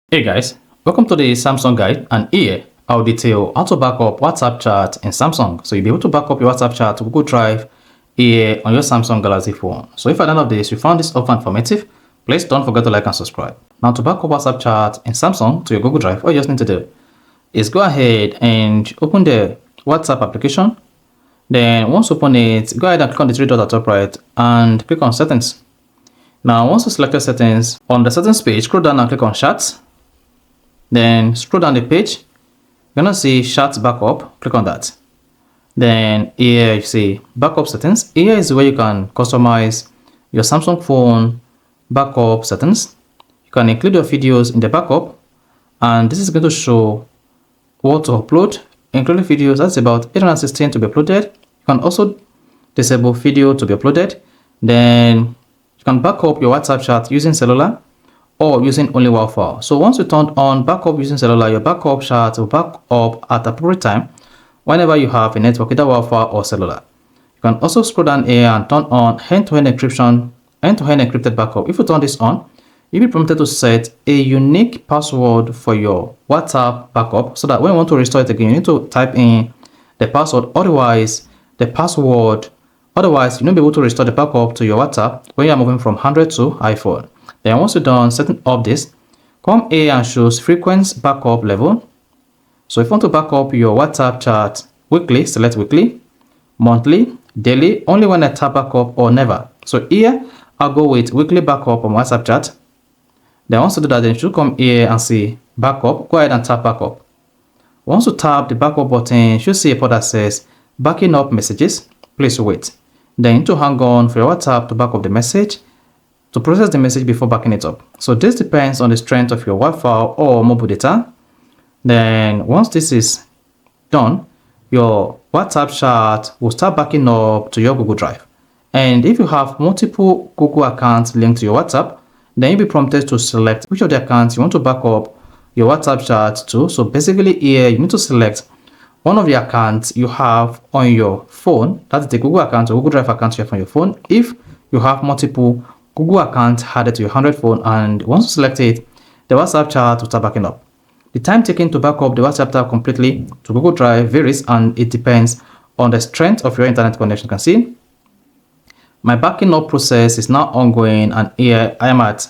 Hey guys, welcome to the Samsung guide, and here I'll detail how to back up WhatsApp chat in Samsung. So you'll be able to back up your WhatsApp chat to Google Drive here on your Samsung Galaxy phone. So if at the end of this you found this helpful and informative, please don't forget to like and subscribe. Now to back up WhatsApp chat in Samsung to your Google Drive, all you just need to do is go ahead and open the WhatsApp application. Then once you open it, go ahead and click on the three dots at the top right and click on settings. Now once you select settings, on the settings page, scroll down and click on chats. Then scroll down the page, you're gonna see chat backup, click on that. Then here you see backup settings. Here is where you can customize your Samsung phone backup settings. You can include your videos in the backup, and this is going to show what to upload, including videos. That's about 816 to be uploaded. You can also disable video to be uploaded. Then you can back up your WhatsApp chat using cellular or using only WAV file. So once you turn on backup using cellular, your backup chat will back up at appropriate time whenever you have a network, either WAV file or cellular. You can also scroll down here and turn on end-to-end encryption, end-to-end encrypted backup. If you turn this on, you'll be prompted to set a unique password for your WhatsApp backup, so that when you want to restore it again, you need to type in the password. Otherwise, you won't be able to restore the backup to your WhatsApp when you're moving from Android to iPhone. Then once you're done setting up this, come here and choose frequency backup level. So if you want to back up your WhatsApp chat weekly, select weekly, monthly, daily, only when I tap backup, or never. So here I'll go with weekly backup on WhatsApp chat. Then once you do that, then you should come here and see backup. Go ahead and tap backup. Once you tap the backup button, you should see a port that says backing up messages. Please wait. Then you need to hang on for your WhatsApp to back up the message, to process the message before backing it up. So this depends on the strength of your Wi-Fi or mobile data. Then once this is done, your WhatsApp chat will start backing up to your Google Drive. And if you have multiple Google accounts linked to your WhatsApp, then you'll be prompted to select which of the accounts you want to back up your WhatsApp chat to. So basically here, you need to select one of the accounts you have on your phone. That's the Google account or Google Drive account you have on your phone. If you have multiple Google account added to your Android phone, and once you select it, the WhatsApp chat will start backing up. The time taken to back up the WhatsApp chat completely to Google Drive varies, and it depends on the strength of your internet connection. You can see my backing up process is now ongoing, and here I am at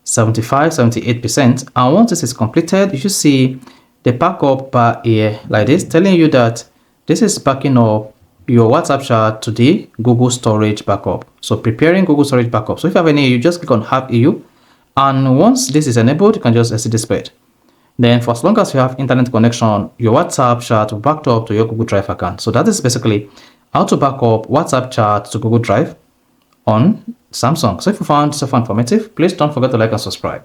75-78%. And once this is completed, you should see the backup bar here like this, telling you that this is backing up your WhatsApp chat to the Google storage backup. So preparing Google storage backup. So if you have any, you just click on Have EU, and once this is enabled, you can just exit this page. Then for as long as you have internet connection, your WhatsApp chat will back up to your Google Drive account. So that is basically how to back up WhatsApp chat to Google Drive on Samsung. So if you found this informative, please don't forget to like and subscribe.